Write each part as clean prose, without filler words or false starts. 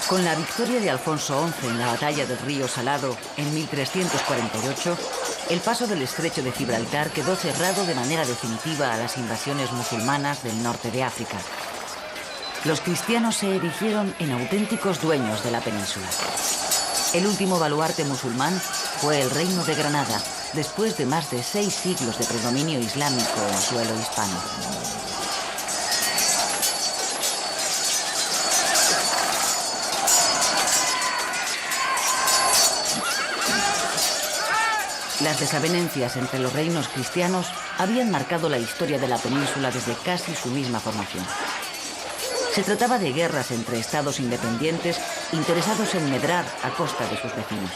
Con la victoria de Alfonso XI en la batalla del río Salado en 1348, el paso del estrecho de Gibraltar quedó cerrado de manera definitiva a las invasiones musulmanas del norte de África. Los cristianos se erigieron en auténticos dueños de la península. El último baluarte musulmán fue el Reino de Granada, después de más de 6 siglos de predominio islámico en suelo hispano. Las desavenencias entre los reinos cristianos habían marcado la historia de la península desde casi su misma formación. Se trataba de guerras entre estados independientes interesados en medrar a costa de sus vecinos.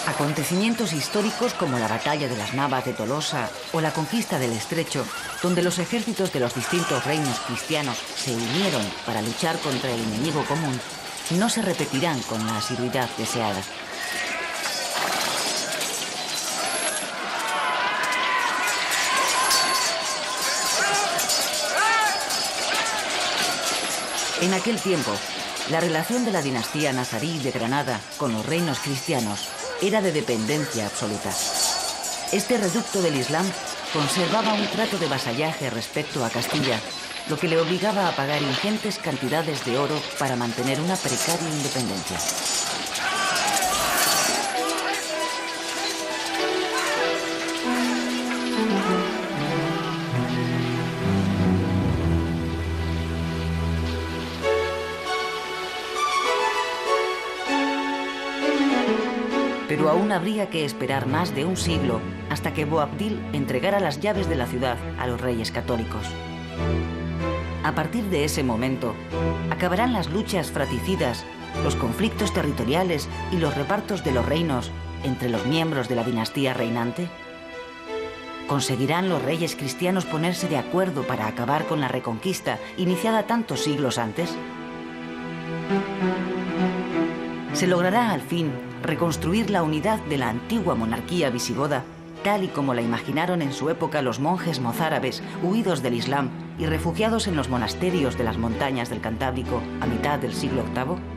Acontecimientos históricos como la batalla de las Navas de Tolosa o la conquista del Estrecho, donde los ejércitos de los distintos reinos cristianos se unieron para luchar contra el enemigo común, no se repetirán con la asiduidad deseada. En aquel tiempo, la relación de la dinastía nazarí de Granada con los reinos cristianos era de dependencia absoluta. Este reducto del Islam conservaba un trato de vasallaje respecto a Castilla, lo que le obligaba a pagar ingentes cantidades de oro para mantener una precaria independencia. Pero aún habría que esperar más de un siglo hasta que Boabdil entregara las llaves de la ciudad a los reyes católicos. A partir de ese momento, acabarán las luchas fratricidas, los conflictos territoriales y los repartos de los reinos entre los miembros de la dinastía reinante. ¿Conseguirán los reyes cristianos ponerse de acuerdo para acabar con la reconquista iniciada tantos siglos antes? ¿Se logrará al fin reconstruir la unidad de la antigua monarquía visigoda, tal y como la imaginaron en su época los monjes mozárabes huidos del Islam y refugiados en los monasterios de las montañas del Cantábrico a mitad del siglo VIII?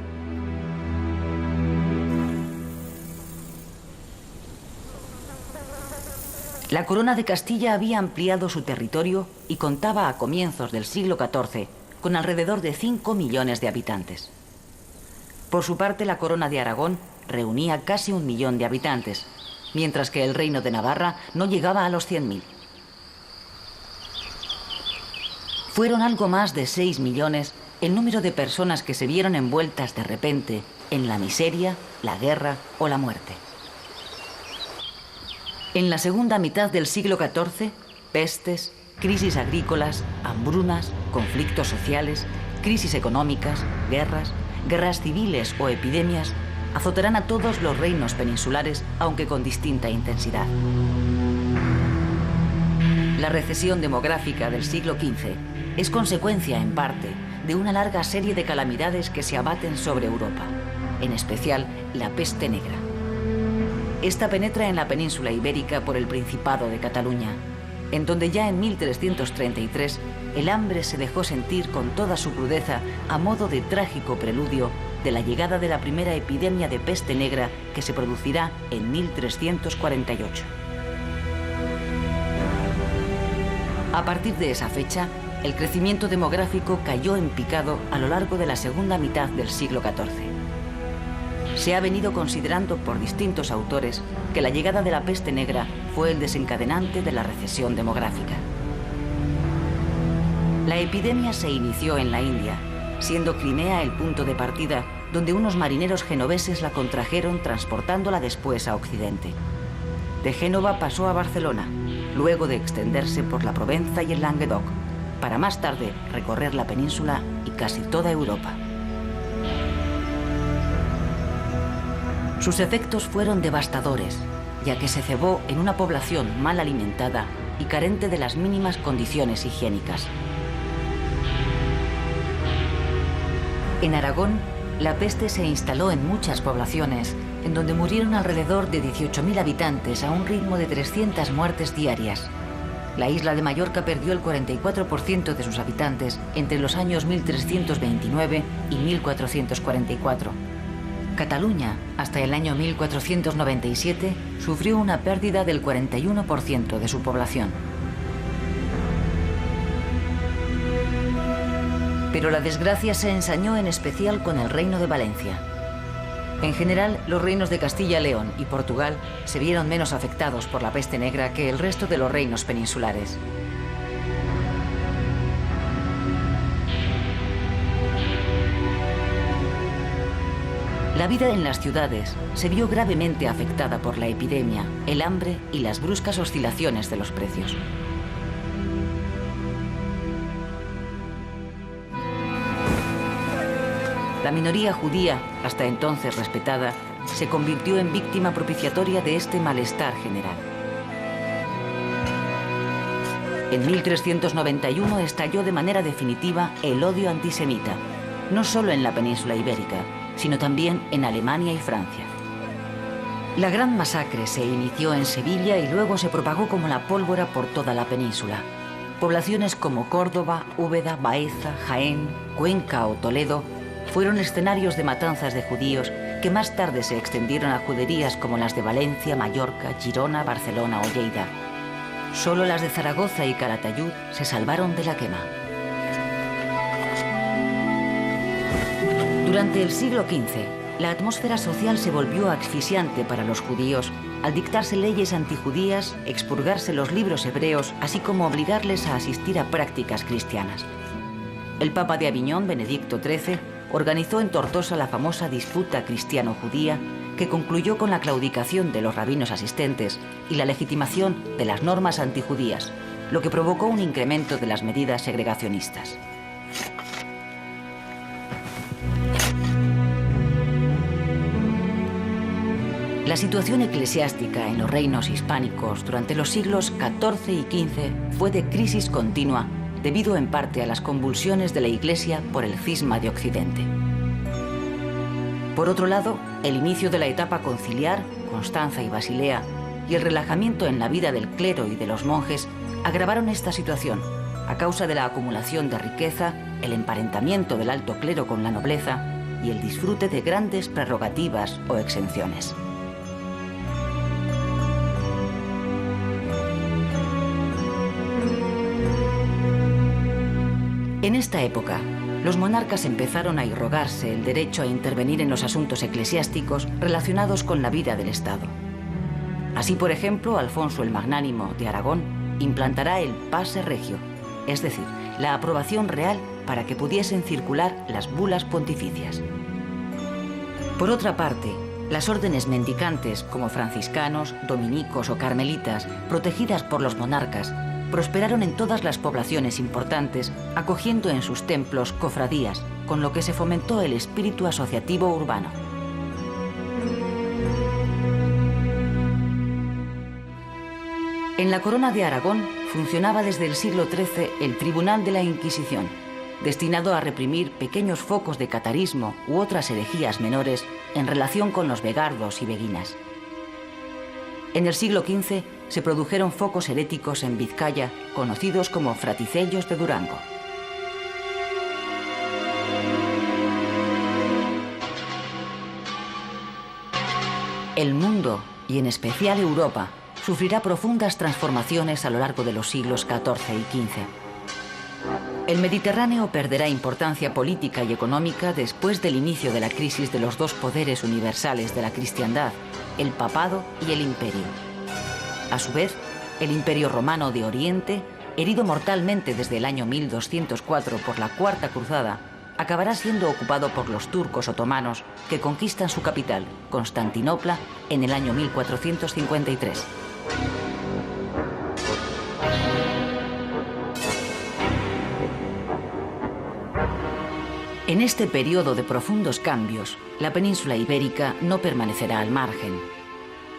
La corona de Castilla había ampliado su territorio y contaba a comienzos del siglo XIV con alrededor de 5 millones de habitantes. Por su parte, la corona de Aragón reunía casi 1 millón de habitantes, mientras que el reino de Navarra no llegaba a los 100.000. Fueron algo más de 6 millones el número de personas que se vieron envueltas de repente en la miseria, la guerra o la muerte. En la segunda mitad del siglo XIV, pestes, crisis agrícolas, hambrunas, conflictos sociales, crisis económicas, guerras civiles o epidemias azotarán a todos los reinos peninsulares, aunque con distinta intensidad. La recesión demográfica del siglo XV es consecuencia, en parte, de una larga serie de calamidades que se abaten sobre Europa, en especial la peste negra. Esta penetra en la península ibérica por el Principado de Cataluña, en donde ya en 1333 el hambre se dejó sentir con toda su crudeza a modo de trágico preludio de la llegada de la primera epidemia de peste negra que se producirá en 1348. A partir de esa fecha, el crecimiento demográfico cayó en picado a lo largo de la segunda mitad del siglo XIV. Se ha venido considerando por distintos autores que la llegada de la peste negra fue el desencadenante de la recesión demográfica. La epidemia se inició en la India, siendo Crimea el punto de partida donde unos marineros genoveses la contrajeron transportándola después a Occidente. De Génova pasó a Barcelona, luego de extenderse por la Provenza y el Languedoc, para más tarde recorrer la península y casi toda Europa. Sus efectos fueron devastadores, ya que se cebó en una población mal alimentada y carente de las mínimas condiciones higiénicas. En Aragón, la peste se instaló en muchas poblaciones, en donde murieron alrededor de 18.000 habitantes a un ritmo de 300 muertes diarias. La isla de Mallorca perdió el 44% de sus habitantes entre los años 1329 y 1444. Cataluña, hasta el año 1497, sufrió una pérdida del 41% de su población. Pero la desgracia se ensañó en especial con el Reino de Valencia. En general, los reinos de Castilla, León y Portugal se vieron menos afectados por la peste negra que el resto de los reinos peninsulares. La vida en las ciudades se vio gravemente afectada por la epidemia, el hambre y las bruscas oscilaciones de los precios. La minoría judía, hasta entonces respetada, se convirtió en víctima propiciatoria de este malestar general. En 1391 estalló de manera definitiva el odio antisemita, no solo en la península ibérica, sino también en Alemania y Francia. La gran masacre se inició en Sevilla y luego se propagó como la pólvora por toda la península. Poblaciones como Córdoba, Úbeda, Baeza, Jaén, Cuenca o Toledo fueron escenarios de matanzas de judíos que más tarde se extendieron a juderías como las de Valencia, Mallorca, Girona, Barcelona o Lleida. Solo las de Zaragoza y Calatayud se salvaron de la quema. Durante el siglo XV, la atmósfera social se volvió asfixiante para los judíos al dictarse leyes antijudías, expurgarse los libros hebreos, así como obligarles a asistir a prácticas cristianas. El Papa de Aviñón, Benedicto XIII, organizó en Tortosa la famosa disputa cristiano-judía que concluyó con la claudicación de los rabinos asistentes y la legitimación de las normas antijudías, lo que provocó un incremento de las medidas segregacionistas. La situación eclesiástica en los reinos hispánicos durante los siglos XIV y XV fue de crisis continua debido en parte a las convulsiones de la Iglesia por el cisma de Occidente. Por otro lado, el inicio de la etapa conciliar, Constanza y Basilea, y el relajamiento en la vida del clero y de los monjes agravaron esta situación a causa de la acumulación de riqueza, el emparentamiento del alto clero con la nobleza y el disfrute de grandes prerrogativas o exenciones. En esta época, los monarcas empezaron a irrogarse el derecho a intervenir en los asuntos eclesiásticos relacionados con la vida del Estado. Así, por ejemplo, Alfonso el Magnánimo de Aragón implantará el pase regio, es decir, la aprobación real para que pudiesen circular las bulas pontificias. Por otra parte, las órdenes mendicantes como franciscanos, dominicos o carmelitas, protegidas por los monarcas, prosperaron en todas las poblaciones importantes, acogiendo en sus templos cofradías, con lo que se fomentó el espíritu asociativo urbano. En la Corona de Aragón funcionaba desde el siglo XIII el Tribunal de la Inquisición, destinado a reprimir pequeños focos de catarismo u otras herejías menores en relación con los begardos y beguinas. En el siglo XV se produjeron focos heréticos en Vizcaya, conocidos como fraticellos de Durango. El mundo, y en especial Europa, sufrirá profundas transformaciones a lo largo de los siglos XIV y XV. El Mediterráneo perderá importancia política y económica después del inicio de la crisis de los dos poderes universales de la cristiandad, el papado y el imperio. A su vez, el Imperio Romano de Oriente, herido mortalmente desde el año 1204 por la Cuarta Cruzada, acabará siendo ocupado por los turcos otomanos que conquistan su capital, Constantinopla, en el año 1453. En este periodo de profundos cambios, la península ibérica no permanecerá al margen.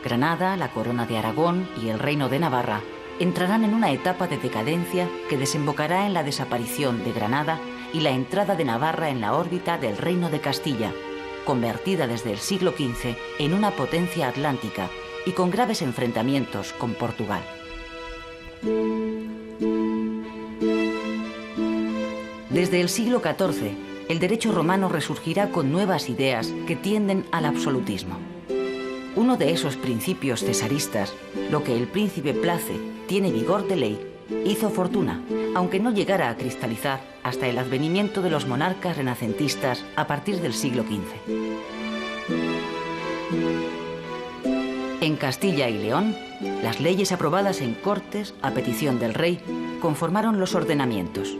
Granada, la Corona de Aragón y el Reino de Navarra entrarán en una etapa de decadencia que desembocará en la desaparición de Granada y la entrada de Navarra en la órbita del Reino de Castilla, convertida desde el siglo XV en una potencia atlántica y con graves enfrentamientos con Portugal. Desde el siglo XIV, el derecho romano resurgirá con nuevas ideas que tienden al absolutismo. Uno de esos principios cesaristas, lo que el príncipe place tiene vigor de ley, hizo fortuna, aunque no llegara a cristalizar hasta el advenimiento de los monarcas renacentistas a partir del siglo XV. En Castilla y León, las leyes aprobadas en Cortes a petición del rey conformaron los ordenamientos.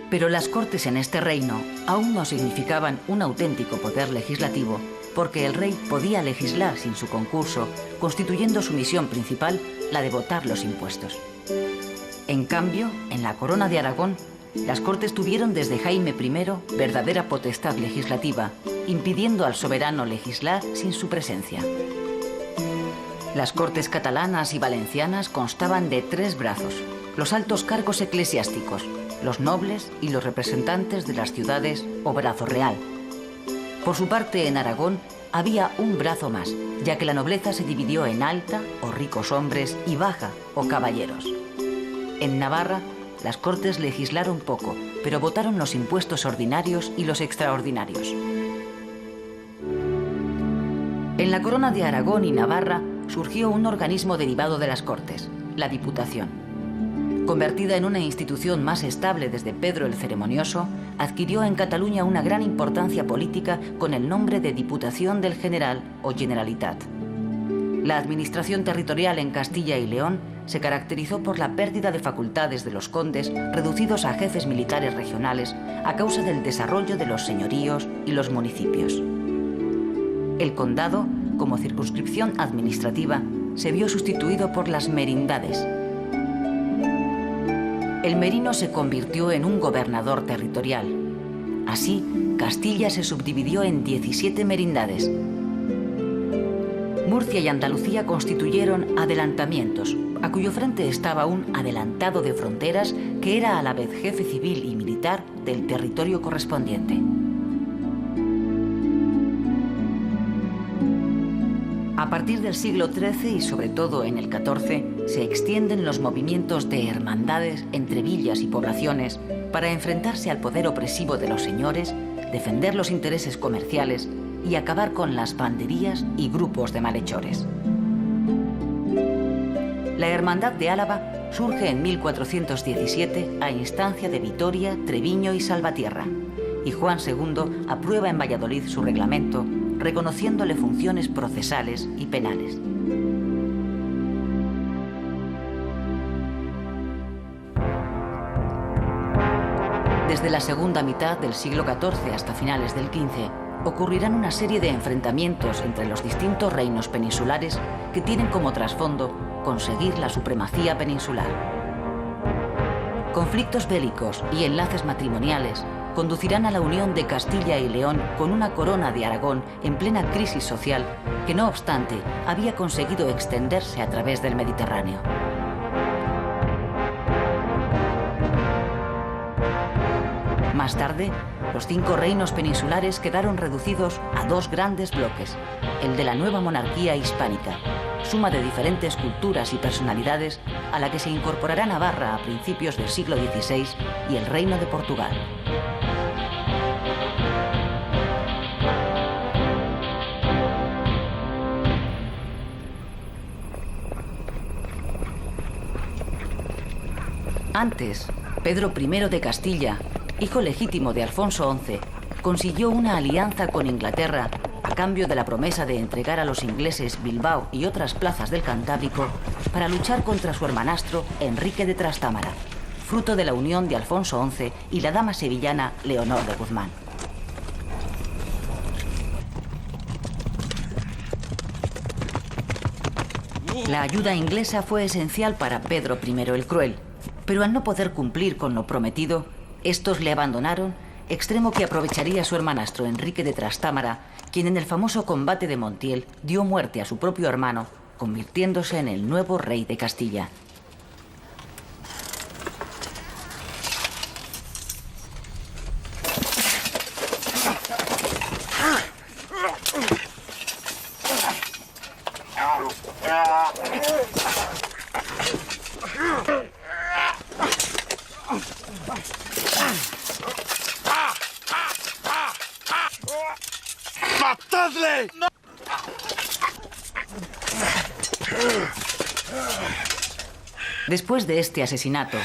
Pero las Cortes en este reino aún no significaban un auténtico poder legislativo, porque el rey podía legislar sin su concurso, constituyendo su misión principal la de votar los impuestos. En cambio, en la Corona de Aragón, las Cortes tuvieron desde Jaime I verdadera potestad legislativa, impidiendo al soberano legislar sin su presencia. Las Cortes catalanas y valencianas constaban de 3 brazos: los altos cargos eclesiásticos, los nobles y los representantes de las ciudades o brazo real. Por su parte, en Aragón había un brazo más, ya que la nobleza se dividió en alta o ricos hombres y baja o caballeros. En Navarra, las Cortes legislaron poco, pero votaron los impuestos ordinarios y los extraordinarios. En la Corona de Aragón y Navarra surgió un organismo derivado de las Cortes, la Diputación. Convertida en una institución más estable desde Pedro el Ceremonioso, adquirió en Cataluña una gran importancia política con el nombre de Diputación del General o Generalitat. La administración territorial en Castilla y León se caracterizó por la pérdida de facultades de los condes, reducidos a jefes militares regionales a causa del desarrollo de los señoríos y los municipios. El condado, como circunscripción administrativa, se vio sustituido por las merindades. El merino se convirtió en un gobernador territorial. Así, Castilla se subdividió en 17 merindades. Murcia y Andalucía constituyeron adelantamientos, a cuyo frente estaba un adelantado de fronteras que era a la vez jefe civil y militar del territorio correspondiente. A partir del siglo XIII y sobre todo en el XIV, se extienden los movimientos de hermandades entre villas y poblaciones para enfrentarse al poder opresivo de los señores, defender los intereses comerciales y acabar con las banderías y grupos de malhechores. La Hermandad de Álava surge en 1417 a instancia de Vitoria, Treviño y Salvatierra, y Juan II aprueba en Valladolid su reglamento, reconociéndole funciones procesales y penales. Desde la segunda mitad del siglo XIV hasta finales del XV, ocurrirán una serie de enfrentamientos entre los distintos reinos peninsulares que tienen como trasfondo conseguir la supremacía peninsular. Conflictos bélicos y enlaces matrimoniales conducirán a la unión de Castilla y León con una corona de Aragón en plena crisis social que, no obstante, había conseguido extenderse a través del Mediterráneo. Más tarde, los 5 reinos peninsulares quedaron reducidos a 2 grandes bloques, el de la nueva monarquía hispánica, suma de diferentes culturas y personalidades a la que se incorporará Navarra a principios del siglo XVI y el Reino de Portugal. Antes, Pedro I de Castilla, hijo legítimo de Alfonso XI, consiguió una alianza con Inglaterra a cambio de la promesa de entregar a los ingleses Bilbao y otras plazas del Cantábrico para luchar contra su hermanastro Enrique de Trastámara, fruto de la unión de Alfonso XI y la dama sevillana Leonor de Guzmán. La ayuda inglesa fue esencial para Pedro I el Cruel, pero al no poder cumplir con lo prometido, estos le abandonaron, extremo que aprovecharía su hermanastro Enrique de Trastámara, quien en el famoso combate de Montiel dio muerte a su propio hermano, convirtiéndose en el nuevo rey de Castilla. ¡Matadle! ¡No! Después de este asesinato,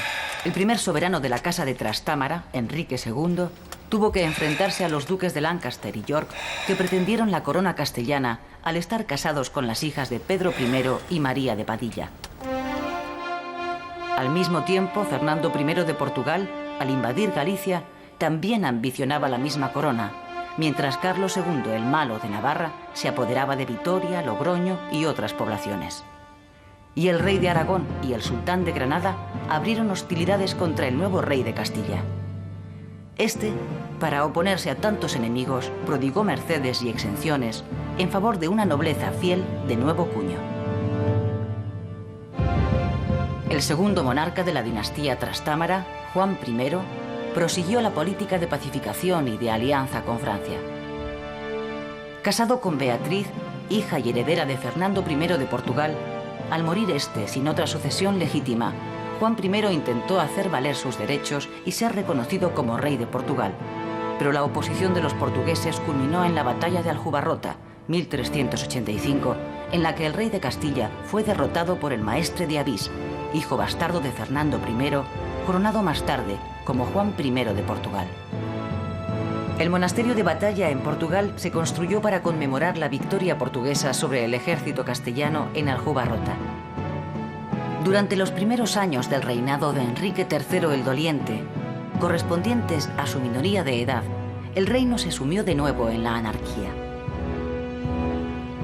el primer soberano de la Casa de Trastámara, Enrique II, tuvo que enfrentarse a los duques de Lancaster y York, que pretendieron la corona castellana al estar casados con las hijas de Pedro I y María de Padilla. Al mismo tiempo, Fernando I de Portugal, al invadir Galicia, también ambicionaba la misma corona, mientras Carlos II el Malo de Navarra se apoderaba de Vitoria, Logroño y otras poblaciones. Y el rey de Aragón y el sultán de Granada abrieron hostilidades contra el nuevo rey de Castilla. Este, para oponerse a tantos enemigos, prodigó mercedes y exenciones en favor de una nobleza fiel de nuevo cuño. El segundo monarca de la dinastía Trastámara, Juan I, prosiguió la política de pacificación y de alianza con Francia. Casado con Beatriz, hija y heredera de Fernando I de Portugal, al morir este sin otra sucesión legítima, Juan I intentó hacer valer sus derechos y ser reconocido como rey de Portugal. Pero la oposición de los portugueses culminó en la batalla de Aljubarrota, 1385, en la que el rey de Castilla fue derrotado por el maestre de Avís, hijo bastardo de Fernando I, coronado más tarde como Juan I de Portugal. El monasterio de Batalla en Portugal se construyó para conmemorar la victoria portuguesa sobre el ejército castellano en Aljubarrota. Durante los primeros años del reinado de Enrique III el Doliente, correspondientes a su minoría de edad, el reino se sumió de nuevo en la anarquía.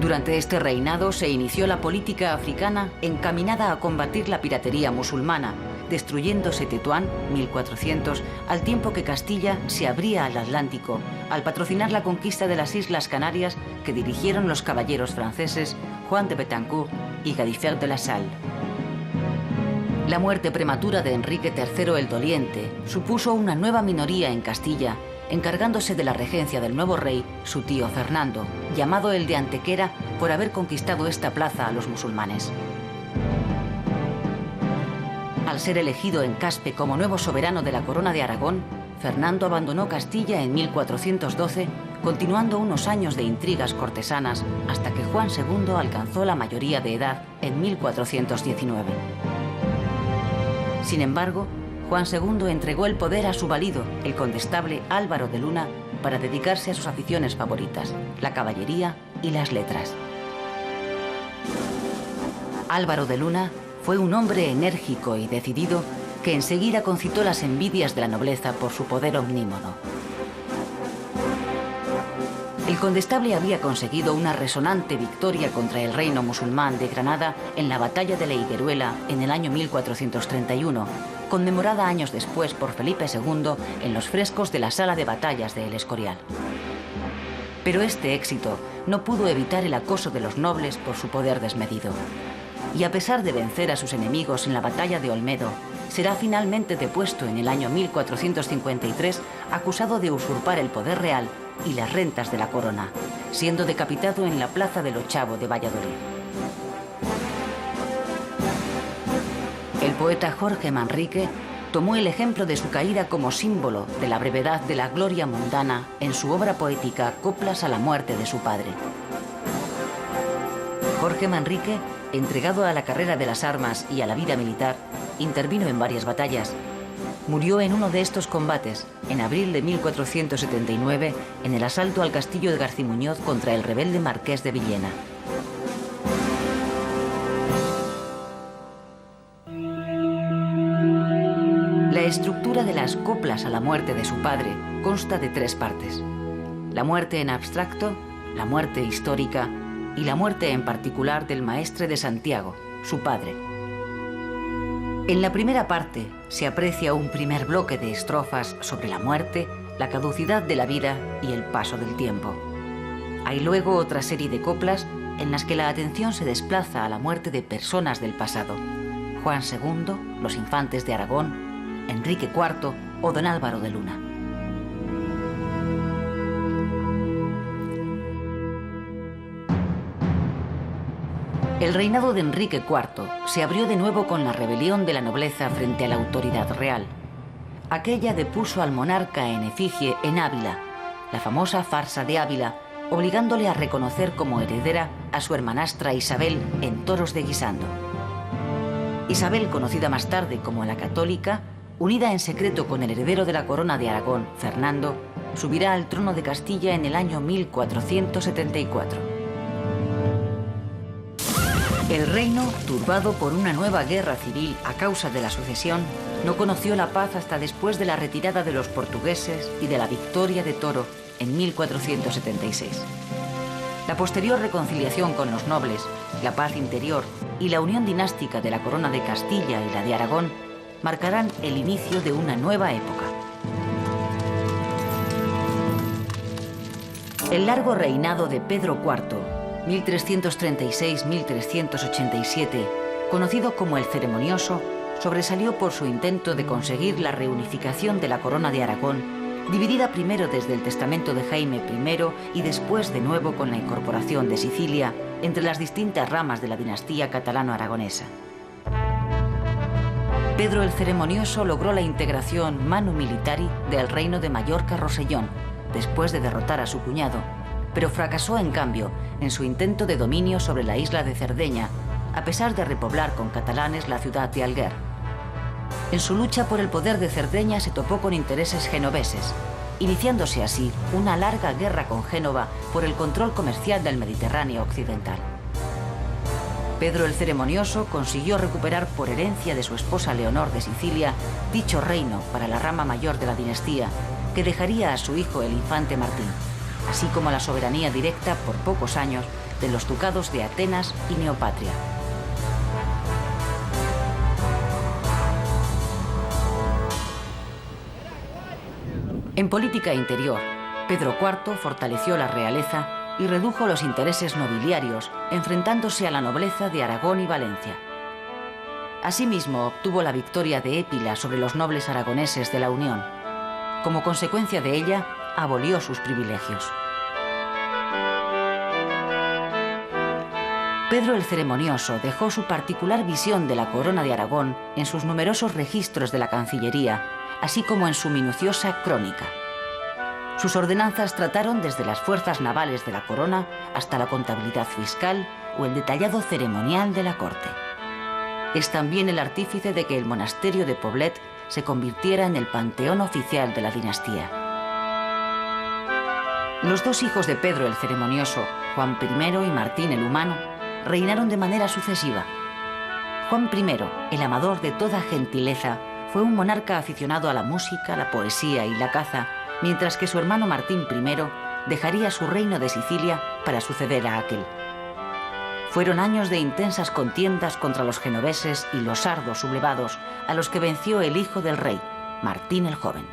Durante este reinado se inició la política africana encaminada a combatir la piratería musulmana, destruyéndose Tetuán, 1400, al tiempo que Castilla se abría al Atlántico, al patrocinar la conquista de las Islas Canarias que dirigieron los caballeros franceses Juan de Betancourt y Gadifer de la Salle. La muerte prematura de Enrique III el Doliente supuso una nueva minoría en Castilla, encargándose de la regencia del nuevo rey, su tío Fernando, llamado el de Antequera por haber conquistado esta plaza a los musulmanes. Al ser elegido en Caspe como nuevo soberano de la corona de Aragón, Fernando abandonó Castilla en 1412, continuando unos años de intrigas cortesanas hasta que Juan II alcanzó la mayoría de edad en 1419. Sin embargo, Juan II entregó el poder a su valido, el condestable Álvaro de Luna, para dedicarse a sus aficiones favoritas, la caballería y las letras. Álvaro de Luna fue un hombre enérgico y decidido que enseguida concitó las envidias de la nobleza por su poder omnímodo. El condestable había conseguido una resonante victoria contra el reino musulmán de Granada en la batalla de la Higueruela en el año 1431, conmemorada años después por Felipe II en los frescos de la sala de batallas de El Escorial. Pero este éxito no pudo evitar el acoso de los nobles por su poder desmedido. Y a pesar de vencer a sus enemigos en la batalla de Olmedo, será finalmente depuesto en el año 1453, acusado de usurpar el poder real y las rentas de la corona, siendo decapitado en la plaza del Ochavo de Valladolid. El poeta Jorge Manrique tomó el ejemplo de su caída como símbolo de la brevedad de la gloria mundana en su obra poética Coplas a la muerte de su padre. Jorge Manrique, entregado a la carrera de las armas y a la vida militar, intervino en varias batallas. Murió en uno de estos combates, en abril de 1479, en el asalto al castillo de Garcimuñoz contra el rebelde marqués de Villena. La estructura de las coplas a la muerte de su padre consta de 3 partes: la muerte en abstracto, la muerte histórica y la muerte en particular del maestre de Santiago, su padre. En la primera parte se aprecia un primer bloque de estrofas sobre la muerte, la caducidad de la vida y el paso del tiempo. Hay luego otra serie de coplas en las que la atención se desplaza a la muerte de personas del pasado: Juan II, los infantes de Aragón, Enrique IV o don Álvaro de Luna. El reinado de Enrique IV se abrió de nuevo con la rebelión de la nobleza frente a la autoridad real. Aquella depuso al monarca en efigie en Ávila, la famosa farsa de Ávila, obligándole a reconocer como heredera a su hermanastra Isabel en toros de Guisando. Isabel, conocida más tarde como la Católica, unida en secreto con el heredero de la corona de Aragón, Fernando, subirá al trono de Castilla en el año 1474. El reino, turbado por una nueva guerra civil a causa de la sucesión, no conoció la paz hasta después de la retirada de los portugueses y de la victoria de Toro en 1476. La posterior reconciliación con los nobles, la paz interior y la unión dinástica de la corona de Castilla y la de Aragón marcarán el inicio de una nueva época. El largo reinado de Pedro IV, 1336-1387, conocido como el Ceremonioso, sobresalió por su intento de conseguir la reunificación de la corona de Aragón, dividida primero desde el testamento de Jaime I y después de nuevo con la incorporación de Sicilia entre las distintas ramas de la dinastía catalano-aragonesa. Pedro el Ceremonioso logró la integración manu militari del reino de Mallorca-Rosellón, después de derrotar a su cuñado, pero fracasó en cambio en su intento de dominio sobre la isla de Cerdeña, a pesar de repoblar con catalanes la ciudad de Alguer. En su lucha por el poder de Cerdeña se topó con intereses genoveses, iniciándose así una larga guerra con Génova por el control comercial del Mediterráneo occidental. Pedro el Ceremonioso consiguió recuperar por herencia de su esposa Leonor de Sicilia dicho reino para la rama mayor de la dinastía, que dejaría a su hijo el infante Martín, así como la soberanía directa por pocos años de los ducados de Atenas y Neopatria. En política interior, Pedro IV fortaleció la realeza y redujo los intereses nobiliarios, enfrentándose a la nobleza de Aragón y Valencia. Asimismo, obtuvo la victoria de Épila sobre los nobles aragoneses de la Unión. Como consecuencia de ella, abolió sus privilegios. Pedro el Ceremonioso dejó su particular visión de la corona de Aragón en sus numerosos registros de la Cancillería, así como en su minuciosa crónica. Sus ordenanzas trataron desde las fuerzas navales de la corona hasta la contabilidad fiscal o el detallado ceremonial de la corte. Es también el artífice de que el monasterio de Poblet se convirtiera en el panteón oficial de la dinastía. Los dos hijos de Pedro el Ceremonioso, Juan I y Martín el Humano, reinaron de manera sucesiva. Juan I, el amador de toda gentileza, fue un monarca aficionado a la música, la poesía y la caza, mientras que su hermano Martín I dejaría su reino de Sicilia para suceder a aquel. Fueron años de intensas contiendas contra los genoveses y los sardos sublevados, a los que venció el hijo del rey, Martín el Joven.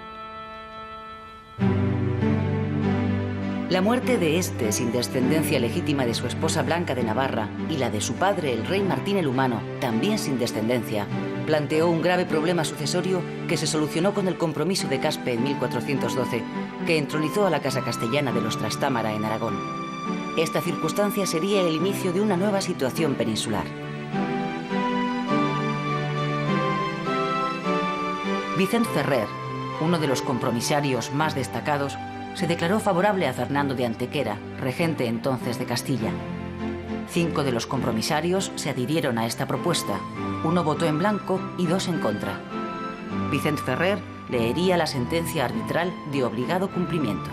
La muerte de este sin descendencia legítima de su esposa Blanca de Navarra y la de su padre, el rey Martín el Humano, también sin descendencia, planteó un grave problema sucesorio que se solucionó con el compromiso de Caspe en 1412, que entronizó a la Casa Castellana de los Trastámara en Aragón. Esta circunstancia sería el inicio de una nueva situación peninsular. Vicent Ferrer, uno de los compromisarios más destacados, se declaró favorable a Fernando de Antequera, regente entonces de Castilla. 5 de los compromisarios se adhirieron a esta propuesta, 1 votó en blanco y 2 en contra. Vicent Ferrer leería la sentencia arbitral de obligado cumplimiento.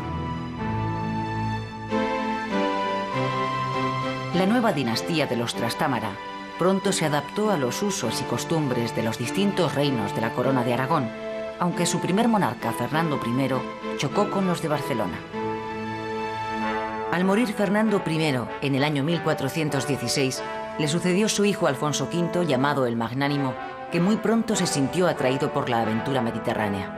La nueva dinastía de los Trastámara pronto se adaptó a los usos y costumbres de los distintos reinos de la corona de Aragón, aunque su primer monarca, Fernando I, chocó con los de Barcelona. Al morir Fernando I en el año 1416, le sucedió su hijo Alfonso V, llamado el Magnánimo, que muy pronto se sintió atraído por la aventura mediterránea.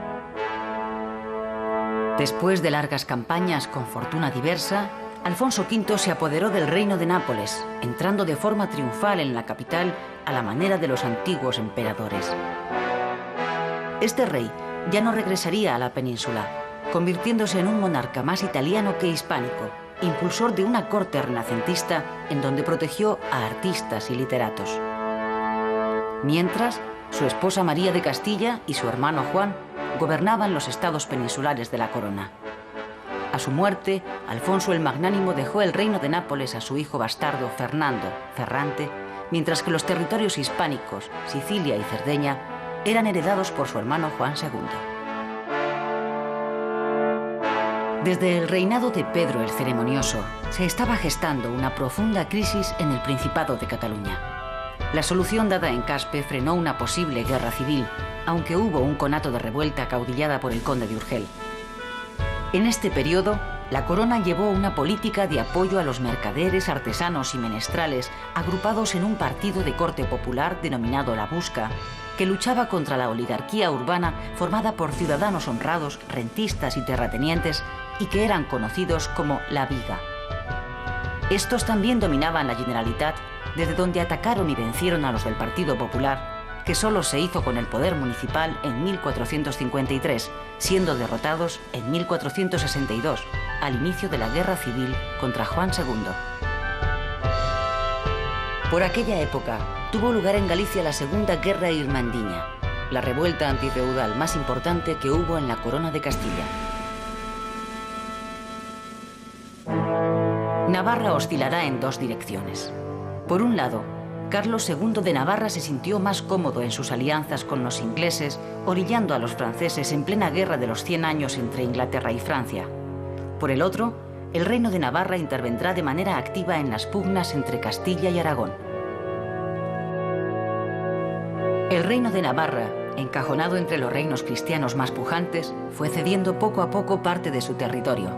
Después de largas campañas con fortuna diversa, Alfonso V se apoderó del reino de Nápoles, entrando de forma triunfal en la capital a la manera de los antiguos emperadores. Este rey ya no regresaría a la península, convirtiéndose en un monarca más italiano que hispánico, impulsor de una corte renacentista en donde protegió a artistas y literatos. Mientras, su esposa María de Castilla y su hermano Juan gobernaban los estados peninsulares de la corona. A su muerte, Alfonso el Magnánimo dejó el reino de Nápoles a su hijo bastardo Fernando Ferrante, mientras que los territorios hispánicos, Sicilia y Cerdeña, eran heredados por su hermano Juan II. Desde el reinado de Pedro el Ceremonioso, se estaba gestando una profunda crisis en el Principado de Cataluña. La solución dada en Caspe frenó una posible guerra civil, aunque hubo un conato de revuelta caudillada por el conde de Urgel. En este periodo, la corona llevó una política de apoyo a los mercaderes, artesanos y menestrales agrupados en un partido de corte popular denominado La Busca, que luchaba contra la oligarquía urbana formada por ciudadanos honrados, rentistas y terratenientes, y que eran conocidos como la Viga. Estos también dominaban la Generalitat, desde donde atacaron y vencieron a los del Partido Popular, que solo se hizo con el poder municipal en 1453, siendo derrotados en 1462, al inicio de la Guerra Civil contra Juan II. Por aquella época, tuvo lugar en Galicia la Segunda Guerra Irmandiña, la revuelta antifeudal más importante que hubo en la Corona de Castilla. Navarra oscilará en dos direcciones. Por un lado, Carlos II de Navarra se sintió más cómodo en sus alianzas con los ingleses, orillando a los franceses en plena guerra de los 100 años entre Inglaterra y Francia. Por el otro, el Reino de Navarra intervendrá de manera activa en las pugnas entre Castilla y Aragón. El Reino de Navarra, encajonado entre los reinos cristianos más pujantes, fue cediendo poco a poco parte de su territorio.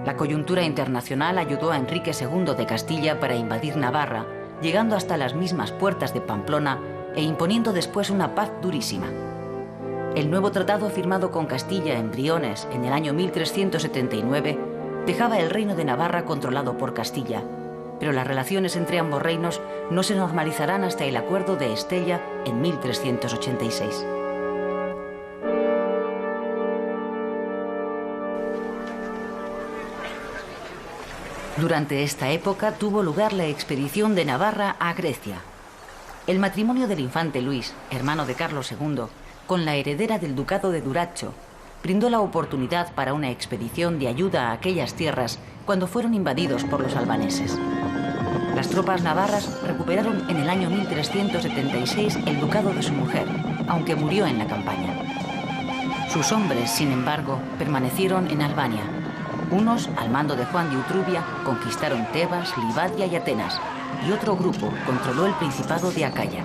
La coyuntura internacional ayudó a Enrique II de Castilla para invadir Navarra, llegando hasta las mismas puertas de Pamplona e imponiendo después una paz durísima. El nuevo tratado firmado con Castilla en Briones en el año 1379 dejaba el Reino de Navarra controlado por Castilla, pero las relaciones entre ambos reinos no se normalizarán hasta el Acuerdo de Estella en 1386. Durante esta época tuvo lugar la expedición de Navarra a Grecia. El matrimonio del infante Luis, hermano de Carlos II, con la heredera del ducado de Duracho, brindó la oportunidad para una expedición de ayuda a aquellas tierras cuando fueron invadidos por los albaneses. Las tropas navarras recuperaron en el año 1376 el ducado de su mujer, aunque murió en la campaña. Sus hombres, sin embargo, permanecieron en Albania. Unos, al mando de Juan de Utrubia, conquistaron Tebas, Livadia y Atenas, y otro grupo controló el Principado de Acaya.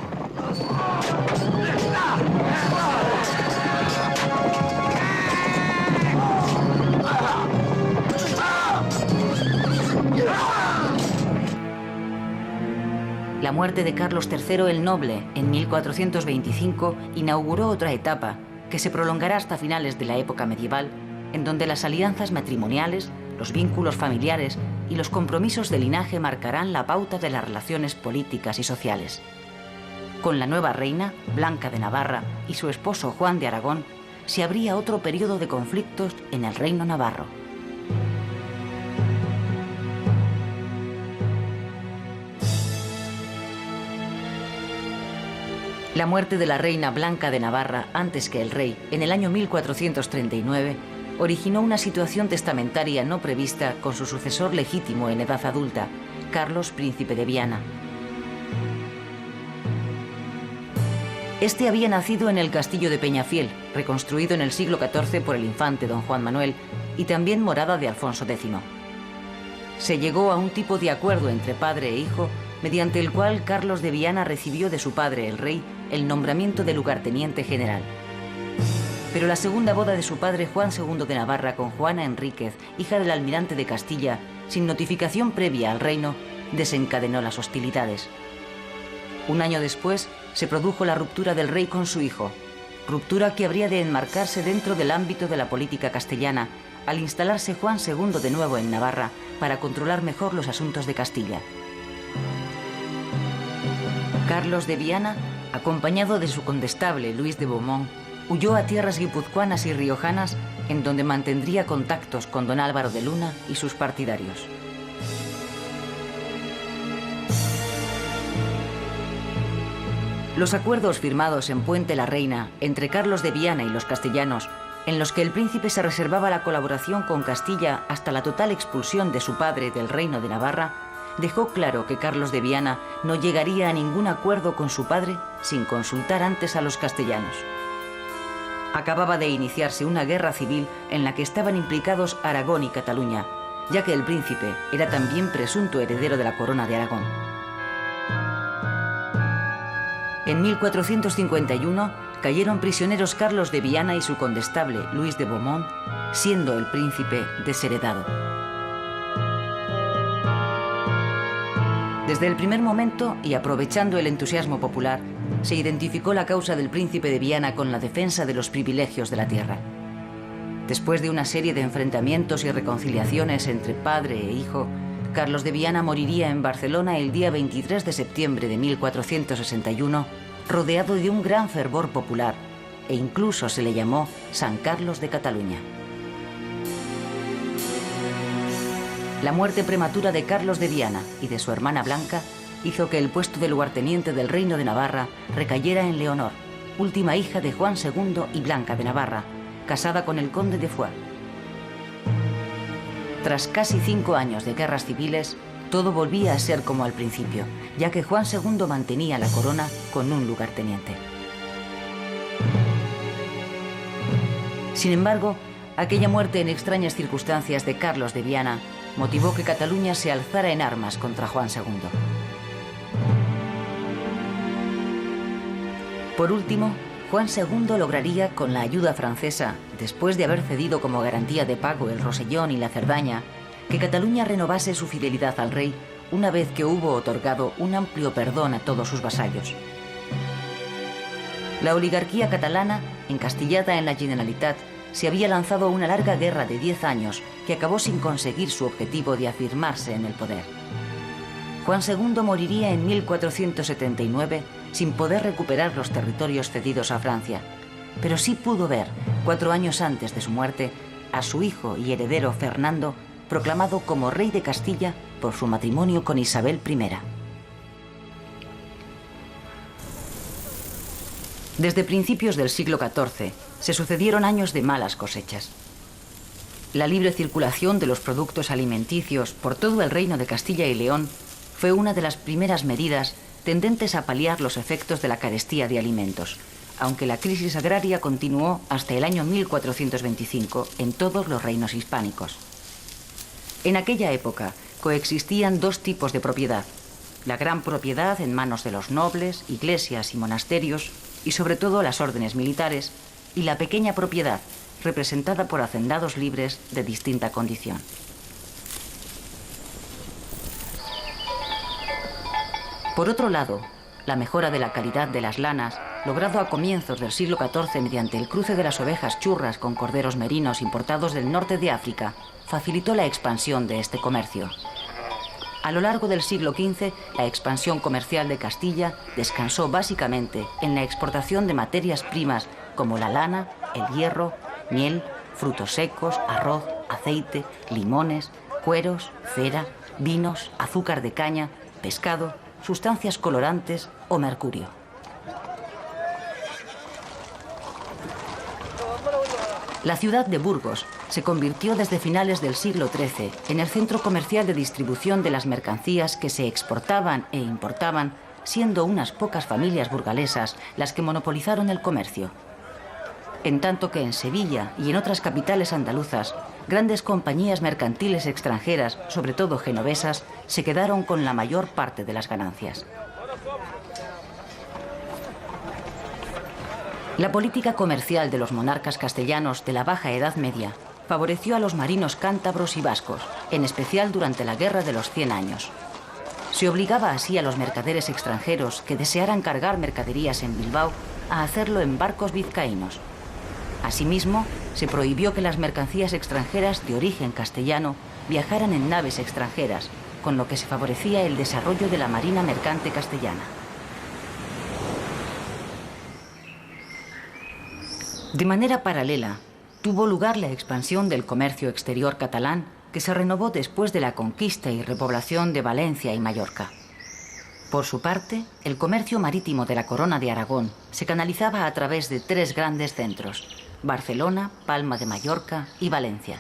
La muerte de Carlos III el Noble en 1425 inauguró otra etapa que se prolongará hasta finales de la época medieval, en donde las alianzas matrimoniales, los vínculos familiares y los compromisos de linaje marcarán la pauta de las relaciones políticas y sociales. Con la nueva reina, Blanca de Navarra, y su esposo Juan de Aragón, se abría otro periodo de conflictos en el reino navarro. La muerte de la reina Blanca de Navarra antes que el rey, en el año 1439, originó una situación testamentaria no prevista con su sucesor legítimo en edad adulta, Carlos, príncipe de Viana. Este había nacido en el castillo de Peñafiel, reconstruido en el siglo XIV por el infante don Juan Manuel, y también morada de Alfonso X. Se llegó a un tipo de acuerdo entre padre e hijo, mediante el cual Carlos de Viana recibió de su padre, el rey, el nombramiento de lugarteniente general. Pero la segunda boda de su padre Juan II de Navarra con Juana Enríquez, hija del almirante de Castilla, sin notificación previa al reino, desencadenó las hostilidades. Un año después se produjo la ruptura del rey con su hijo, ruptura que habría de enmarcarse dentro del ámbito de la política castellana, al instalarse Juan II de nuevo en Navarra para controlar mejor los asuntos de Castilla. Carlos de Viana, acompañado de su condestable Luis de Beaumont, huyó a tierras guipuzcoanas y riojanas, en donde mantendría contactos con don Álvaro de Luna y sus partidarios. Los acuerdos firmados en Puente la Reina entre Carlos de Viana y los castellanos en los que el príncipe se reservaba la colaboración con Castilla hasta la total expulsión de su padre del reino de Navarra, dejó claro que Carlos de Viana no llegaría a ningún acuerdo con su padre sin consultar antes a los castellanos. Acababa de iniciarse una guerra civil en la que estaban implicados Aragón y Cataluña, ya que el príncipe era también presunto heredero de la corona de Aragón. En 1451 cayeron prisioneros Carlos de Viana y su condestable Luis de Beaumont, siendo el príncipe desheredado. Desde el primer momento, y aprovechando el entusiasmo popular, se identificó la causa del príncipe de Viana con la defensa de los privilegios de la tierra. Después de una serie de enfrentamientos y reconciliaciones entre padre e hijo, Carlos de Viana moriría en Barcelona el día 23 de septiembre de 1461, rodeado de un gran fervor popular, e incluso se le llamó San Carlos de Cataluña. La muerte prematura de Carlos de Viana y de su hermana Blanca hizo que el puesto de lugarteniente del Reino de Navarra recayera en Leonor, última hija de Juan II y Blanca de Navarra, casada con el conde de Foix. Tras casi 5 años de guerras civiles, todo volvía a ser como al principio, ya que Juan II mantenía la corona con un lugarteniente. Sin embargo, aquella muerte en extrañas circunstancias de Carlos de Viana motivó que Cataluña se alzara en armas contra Juan II. Por último, Juan II lograría, con la ayuda francesa, después de haber cedido como garantía de pago el Rosellón y la Cerdaña, que Cataluña renovase su fidelidad al rey una vez que hubo otorgado un amplio perdón a todos sus vasallos. La oligarquía catalana, encastillada en la Generalitat, se había lanzado a una larga guerra de 10 años que acabó sin conseguir su objetivo de afirmarse en el poder. Juan II moriría en 1479 sin poder recuperar los territorios cedidos a Francia, pero sí pudo ver, 4 años antes de su muerte, a su hijo y heredero Fernando proclamado como rey de Castilla por su matrimonio con Isabel I. Desde principios del siglo XIV se sucedieron años de malas cosechas. La libre circulación de los productos alimenticios por todo el reino de Castilla y León fue una de las primeras medidas tendentes a paliar los efectos de la carestía de alimentos, aunque la crisis agraria continuó hasta el año 1425 en todos los reinos hispánicos. En aquella época coexistían 2 tipos de propiedad: la gran propiedad en manos de los nobles, iglesias y monasterios, y sobre todo las órdenes militares, y la pequeña propiedad, representada por hacendados libres de distinta condición. Por otro lado, la mejora de la calidad de las lanas, logrado a comienzos del siglo XIV mediante el cruce de las ovejas churras con corderos merinos importados del norte de África, facilitó la expansión de este comercio. A lo largo del siglo XV, la expansión comercial de Castilla descansó básicamente en la exportación de materias primas como la lana, el hierro, miel, frutos secos, arroz, aceite, limones, cueros, cera, vinos, azúcar de caña, pescado, sustancias colorantes o mercurio. La ciudad de Burgos se convirtió desde finales del siglo XIII en el centro comercial de distribución de las mercancías que se exportaban e importaban, siendo unas pocas familias burgalesas las que monopolizaron el comercio. En tanto que en Sevilla y en otras capitales andaluzas, grandes compañías mercantiles extranjeras, sobre todo genovesas, se quedaron con la mayor parte de las ganancias. La política comercial de los monarcas castellanos de la Baja Edad Media favoreció a los marinos cántabros y vascos, en especial durante la Guerra de los 100 Años. Se obligaba así a los mercaderes extranjeros que desearan cargar mercaderías en Bilbao a hacerlo en barcos vizcaínos. Asimismo, se prohibió que las mercancías extranjeras de origen castellano viajaran en naves extranjeras, con lo que se favorecía el desarrollo de la marina mercante castellana. De manera paralela, tuvo lugar la expansión del comercio exterior catalán, que se renovó después de la conquista y repoblación de Valencia y Mallorca. Por su parte, el comercio marítimo de la Corona de Aragón se canalizaba a través de 3 grandes centros: Barcelona, Palma de Mallorca y Valencia.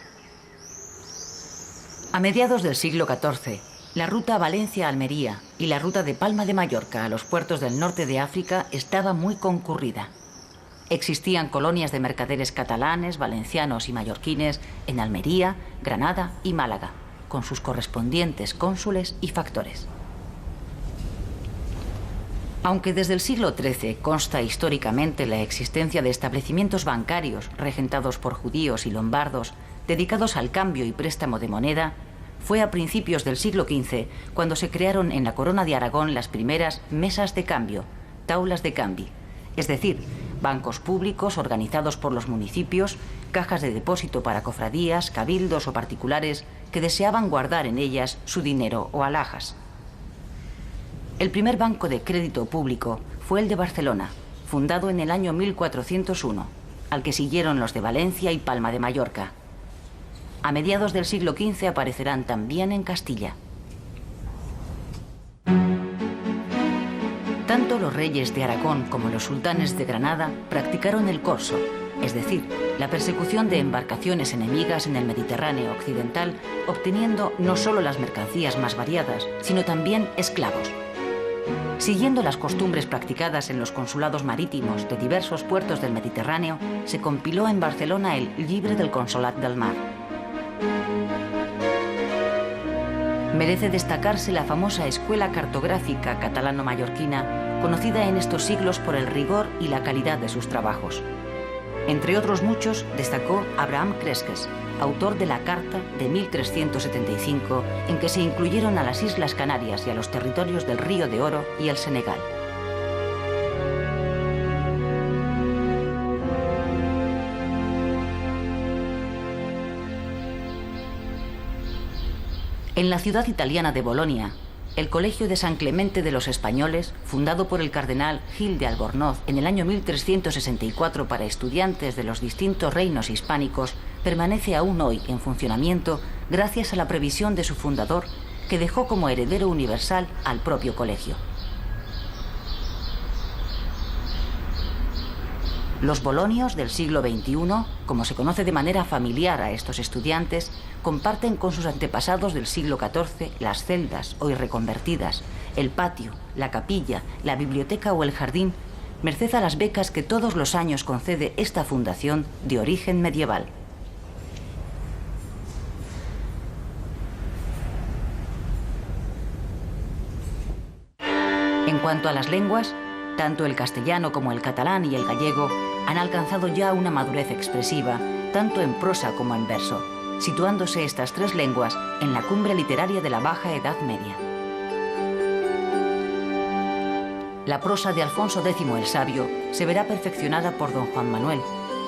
A mediados del siglo XIV, la ruta Valencia-Almería y la ruta de Palma de Mallorca a los puertos del norte de África estaba muy concurrida. Existían colonias de mercaderes catalanes, valencianos y mallorquines en Almería, Granada y Málaga, con sus correspondientes cónsules y factores. Aunque desde el siglo XIII consta históricamente la existencia de establecimientos bancarios regentados por judíos y lombardos dedicados al cambio y préstamo de moneda, fue a principios del siglo XV cuando se crearon en la Corona de Aragón las primeras mesas de cambio, taulas de cambi, es decir, bancos públicos organizados por los municipios, cajas de depósito para cofradías, cabildos o particulares que deseaban guardar en ellas su dinero o alhajas. El primer banco de crédito público fue el de Barcelona, fundado en el año 1401, al que siguieron los de Valencia y Palma de Mallorca. A mediados del siglo XV aparecerán también en Castilla. Tanto los reyes de Aragón como los sultanes de Granada practicaron el corso, es decir, la persecución de embarcaciones enemigas en el Mediterráneo occidental, obteniendo no solo las mercancías más variadas, sino también esclavos. Siguiendo las costumbres practicadas en los consulados marítimos de diversos puertos del Mediterráneo, se compiló en Barcelona el Llibre del Consolat del Mar. Merece destacarse la famosa Escuela Cartográfica Catalano-Mallorquina, conocida en estos siglos por el rigor y la calidad de sus trabajos. Entre otros muchos, destacó Abraham Cresques, autor de la Carta de 1375, en que se incluyeron a las Islas Canarias y a los territorios del Río de Oro y el Senegal. En la ciudad italiana de Bolonia, el Colegio de San Clemente de los Españoles, fundado por el cardenal Gil de Albornoz en el año 1364 para estudiantes de los distintos reinos hispánicos, permanece aún hoy en funcionamiento gracias a la previsión de su fundador, que dejó como heredero universal al propio colegio. Los bolonios del siglo XXI, como se conoce de manera familiar a estos estudiantes, comparten con sus antepasados del siglo XIV las celdas, hoy reconvertidas, el patio, la capilla, la biblioteca o el jardín, merced a las becas que todos los años concede esta fundación de origen medieval. En cuanto a las lenguas, tanto el castellano como el catalán y el gallego han alcanzado ya una madurez expresiva, tanto en prosa como en verso, situándose estas tres lenguas en la cumbre literaria de la Baja Edad Media. La prosa de Alfonso X el Sabio se verá perfeccionada por don Juan Manuel,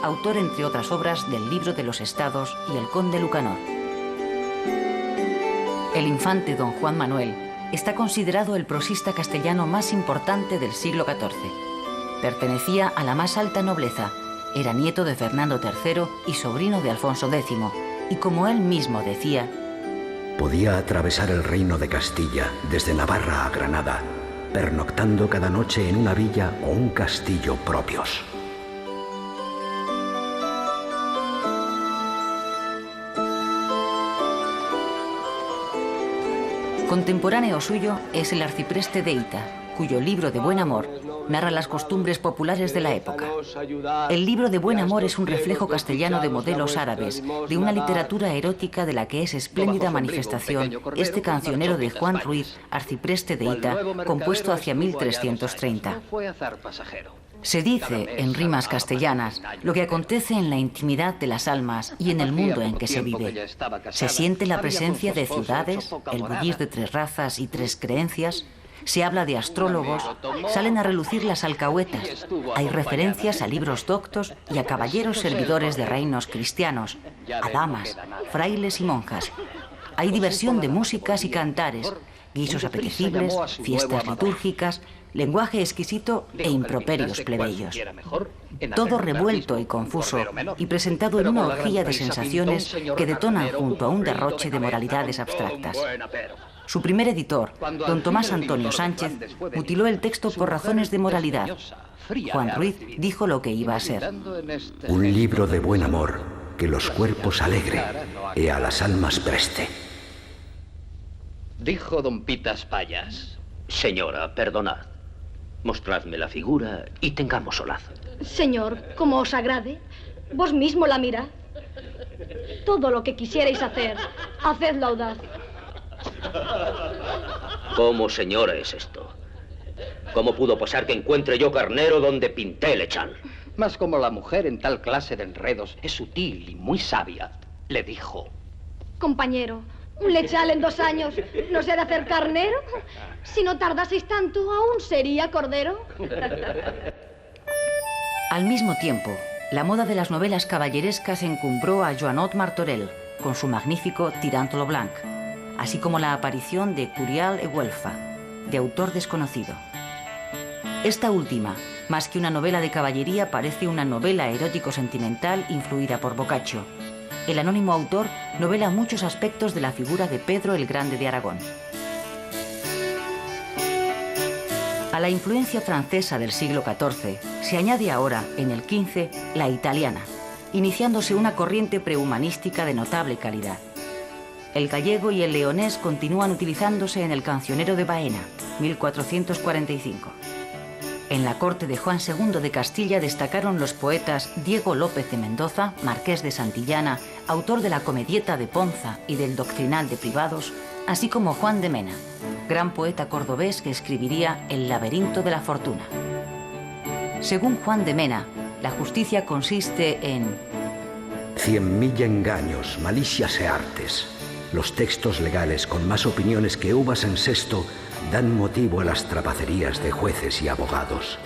autor entre otras obras del Libro de los Estados y el Conde Lucanor. El infante don Juan Manuel está considerado el prosista castellano más importante del siglo XIV. Pertenecía a la más alta nobleza, era nieto de Fernando III y sobrino de Alfonso X, y como él mismo decía, podía atravesar el reino de Castilla desde Navarra a Granada, pernoctando cada noche en una villa o un castillo propios. Contemporáneo suyo es el arcipreste de Hita, cuyo libro de Buen Amor narra las costumbres populares de la época. El libro de Buen Amor es un reflejo castellano de modelos árabes, de una literatura erótica de la que es espléndida manifestación este cancionero de Juan Ruiz, arcipreste de Hita, compuesto hacia 1330. Se dice, en rimas castellanas, lo que acontece en la intimidad de las almas y en el mundo en que se vive. Se siente la presencia de ciudades, el bullir de tres razas y tres creencias. Se habla de astrólogos, salen a relucir las alcahuetas, hay referencias a libros doctos y a caballeros servidores de reinos cristianos, a damas, frailes y monjas. Hay diversión de músicas y cantares, guisos apetecibles, fiestas litúrgicas, lenguaje exquisito e improperios plebeyos. Todo revuelto y confuso y presentado en una orgía de sensaciones que detonan junto a un derroche de moralidades abstractas. Su primer editor, don Tomás Antonio Sánchez, mutiló el texto por razones de moralidad. Juan Ruiz dijo lo que iba a ser: un libro de buen amor, que los cuerpos alegre y a las almas preste. Dijo don Pitas Payas: señora, perdonad. Mostradme la figura y tengamos solaz. Señor, como os agrade, vos mismo la mirad. Todo lo que quisierais hacer, hacedlo audaz. ¿Cómo, señora, es esto? ¿Cómo pudo pasar que encuentre yo carnero donde pinté lechal? Mas como la mujer en tal clase de enredos es sutil y muy sabia, le dijo: compañero, un lechal en 2 años no se ha de hacer carnero. Si no tardaseis tanto, aún sería cordero. Al mismo tiempo, la moda de las novelas caballerescas encumbró a Joanot Martorell con su magnífico Tirant-lo Blanc, así como la aparición de Curial e Güelfa, de autor desconocido. Esta última, más que una novela de caballería, parece una novela erótico-sentimental influida por Boccaccio. El anónimo autor novela muchos aspectos de la figura de Pedro el Grande de Aragón. A la influencia francesa del siglo XIV se añade ahora, en el XV, la italiana, iniciándose una corriente prehumanística de notable calidad. El gallego y el leonés continúan utilizándose en el Cancionero de Baena, 1445. En la corte de Juan II de Castilla destacaron los poetas Diego López de Mendoza, marqués de Santillana, autor de la Comedieta de Ponza y del Doctrinal de Privados, así como Juan de Mena, gran poeta cordobés que escribiría El laberinto de la fortuna. Según Juan de Mena, la justicia consiste en 100.000 engaños, malicias e artes. Los textos legales con más opiniones que uvas en cesto dan motivo a las trapacerías de jueces y abogados.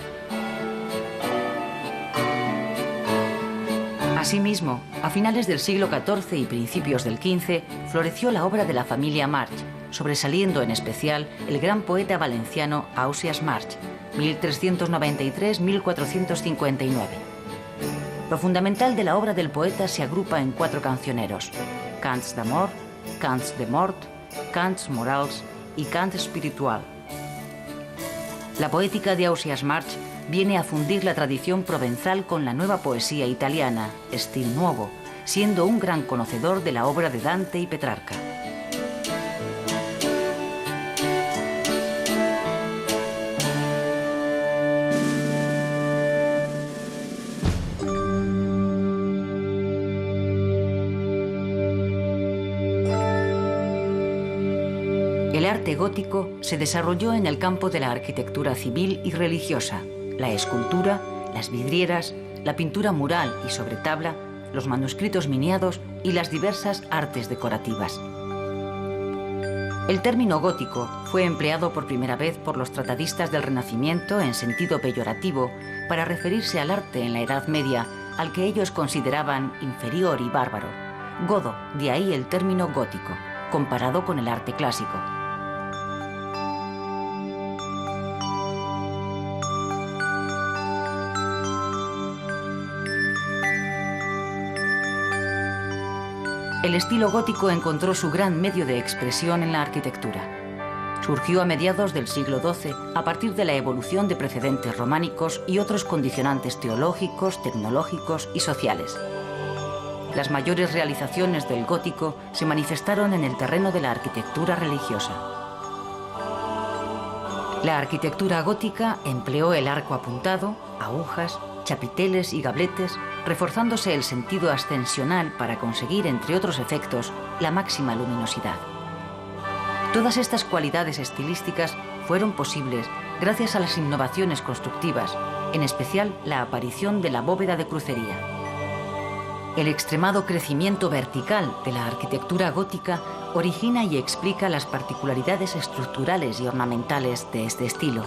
Asimismo, a finales del siglo XIV y principios del XV, floreció la obra de la familia March, sobresaliendo en especial el gran poeta valenciano Ausiàs March, 1393-1459. Lo fundamental de la obra del poeta se agrupa en 4 cancioneros: Cants d'amor, Cants de mort, Cants morals y Cant espiritual. La poética de Ausiàs March viene a fundir la tradición provenzal con la nueva poesía italiana, Stil nuovo, siendo un gran conocedor de la obra de Dante y Petrarca. El arte gótico se desarrolló en el campo de la arquitectura civil y religiosa, la escultura, las vidrieras, la pintura mural y sobre tabla, los manuscritos miniados y las diversas artes decorativas. El término gótico fue empleado por primera vez por los tratadistas del Renacimiento en sentido peyorativo para referirse al arte en la Edad Media, al que ellos consideraban inferior y bárbaro. Godo, de ahí el término gótico, comparado con el arte clásico. El estilo gótico encontró su gran medio de expresión en la arquitectura. Surgió a mediados del siglo XII a partir de la evolución de precedentes románicos y otros condicionantes teológicos, tecnológicos y sociales. Las mayores realizaciones del gótico se manifestaron en el terreno de la arquitectura religiosa. La arquitectura gótica empleó el arco apuntado, agujas, chapiteles y gabletes, reforzándose el sentido ascensional para conseguir, entre otros efectos, la máxima luminosidad. Todas estas cualidades estilísticas fueron posibles gracias a las innovaciones constructivas, en especial la aparición de la bóveda de crucería. El extremado crecimiento vertical de la arquitectura gótica origina y explica las particularidades estructurales y ornamentales de este estilo.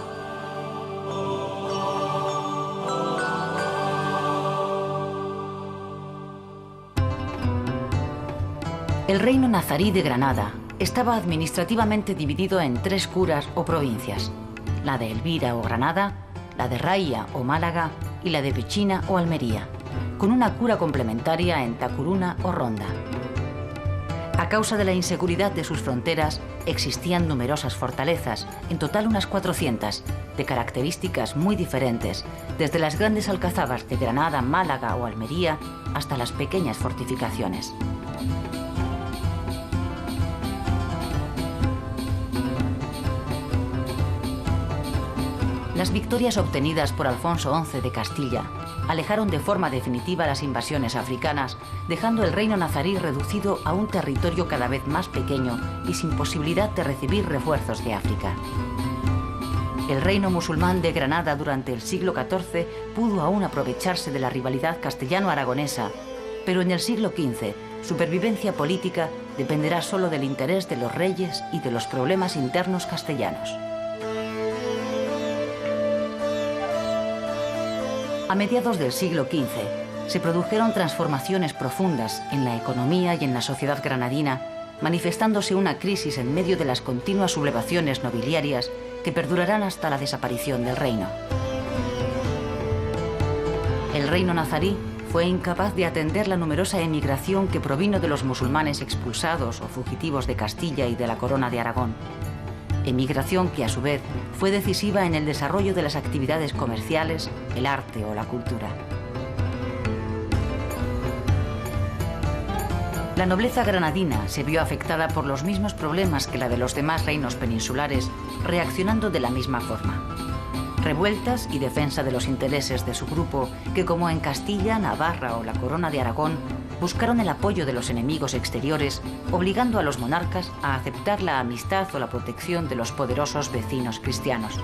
El reino nazarí de Granada estaba administrativamente dividido en 3 curas o provincias: la de Elvira o Granada, la de Raia o Málaga y la de Pechina o Almería, con una cura complementaria en Tacuruna o Ronda. A causa de la inseguridad de sus fronteras, existían numerosas fortalezas, en total unas 400, de características muy diferentes, desde las grandes alcazabas de Granada, Málaga o Almería hasta las pequeñas fortificaciones. Las victorias obtenidas por Alfonso XI de Castilla alejaron de forma definitiva las invasiones africanas, dejando el reino nazarí reducido a un territorio cada vez más pequeño y sin posibilidad de recibir refuerzos de África. El reino musulmán de Granada durante el siglo XIV pudo aún aprovecharse de la rivalidad castellano-aragonesa, pero en el siglo XV su supervivencia política dependerá solo del interés de los reyes y de los problemas internos castellanos. A mediados del siglo XV se produjeron transformaciones profundas en la economía y en la sociedad granadina, manifestándose una crisis en medio de las continuas sublevaciones nobiliarias que perdurarán hasta la desaparición del reino. El reino nazarí fue incapaz de atender la numerosa emigración que provino de los musulmanes expulsados o fugitivos de Castilla y de la Corona de Aragón. Emigración que a su vez fue decisiva en el desarrollo de las actividades comerciales, el arte o la cultura. La nobleza granadina se vio afectada por los mismos problemas que la de los demás reinos peninsulares, reaccionando de la misma forma. Revueltas y defensa de los intereses de su grupo, que como en Castilla, Navarra o la Corona de Aragón, buscaron el apoyo de los enemigos exteriores, obligando a los monarcas a aceptar la amistad o la protección de los poderosos vecinos cristianos.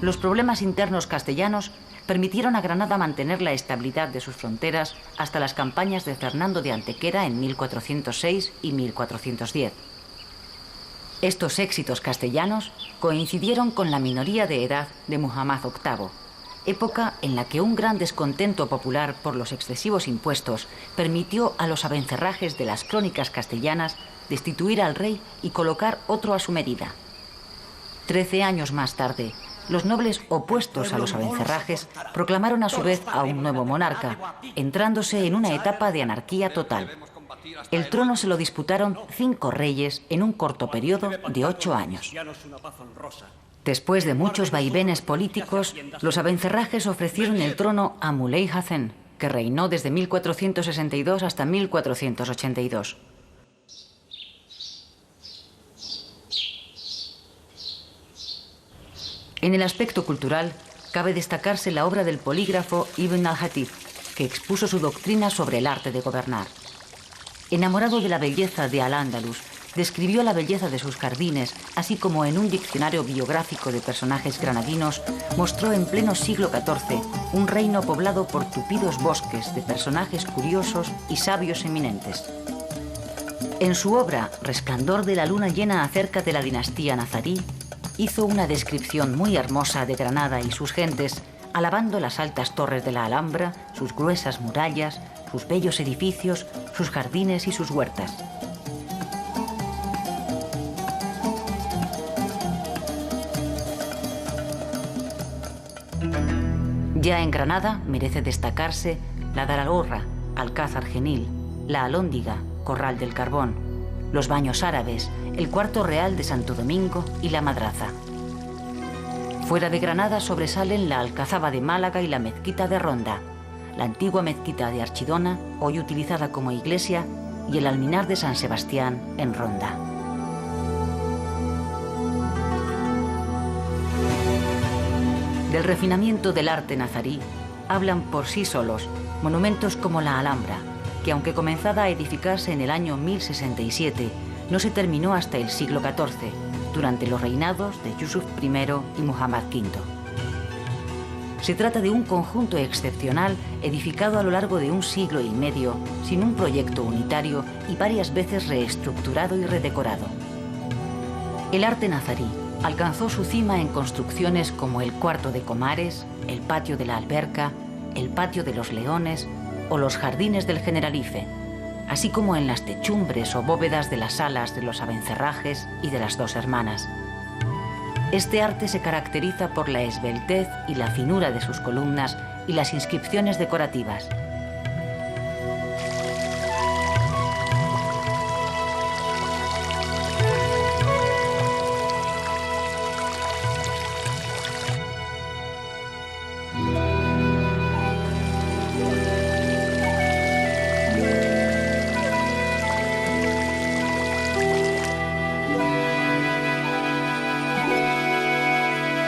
Los problemas internos castellanos permitieron a Granada mantener la estabilidad de sus fronteras hasta las campañas de Fernando de Antequera en 1406 y 1410. Estos éxitos castellanos coincidieron con la minoría de edad de Muhammad VIII, época en la que un gran descontento popular por los excesivos impuestos permitió a los abencerrajes de las crónicas castellanas destituir al rey y colocar otro a su medida. 13 años más tarde, los nobles opuestos a los abencerrajes proclamaron a su vez a un nuevo monarca, entrándose en una etapa de anarquía total. El trono se lo disputaron 5 reyes en un corto periodo de 8 años. Después de muchos vaivenes políticos, los abencerrajes ofrecieron el trono a Muley Hassen, que reinó desde 1462 hasta 1482. En el aspecto cultural, cabe destacarse la obra del polígrafo Ibn al-Hatib, que expuso su doctrina sobre el arte de gobernar. Enamorado de la belleza de Al-Ándalus, describió la belleza de sus jardines, así como en un diccionario biográfico de personajes granadinos, mostró en pleno siglo XIV un reino poblado por tupidos bosques de personajes curiosos y sabios eminentes. En su obra Resplandor de la luna llena acerca de la dinastía nazarí, hizo una descripción muy hermosa de Granada y sus gentes, alabando las altas torres de la Alhambra, sus gruesas murallas, sus bellos edificios, sus jardines y sus huertas. Ya en Granada merece destacarse la Daralhorra, Alcázar Genil, la Alhóndiga, Corral del Carbón, los Baños Árabes, el Cuarto Real de Santo Domingo y la Madraza. Fuera de Granada sobresalen la Alcazaba de Málaga y la Mezquita de Ronda, la antigua Mezquita de Archidona, hoy utilizada como iglesia, y el Alminar de San Sebastián en Ronda. Del refinamiento del arte nazarí hablan por sí solos monumentos como la Alhambra, que aunque comenzada a edificarse en el año 1067, no se terminó hasta el siglo XIV, durante los reinados de Yusuf I y Muhammad V. Se trata de un conjunto excepcional edificado a lo largo de un siglo y medio, sin un proyecto unitario y varias veces reestructurado y redecorado. El arte nazarí alcanzó su cima en construcciones como el Cuarto de Comares, el Patio de la Alberca, el Patio de los Leones o los Jardines del Generalife, así como en las techumbres o bóvedas de las salas de los Abencerrajes y de las Dos Hermanas. Este arte se caracteriza por la esbeltez y la finura de sus columnas y las inscripciones decorativas.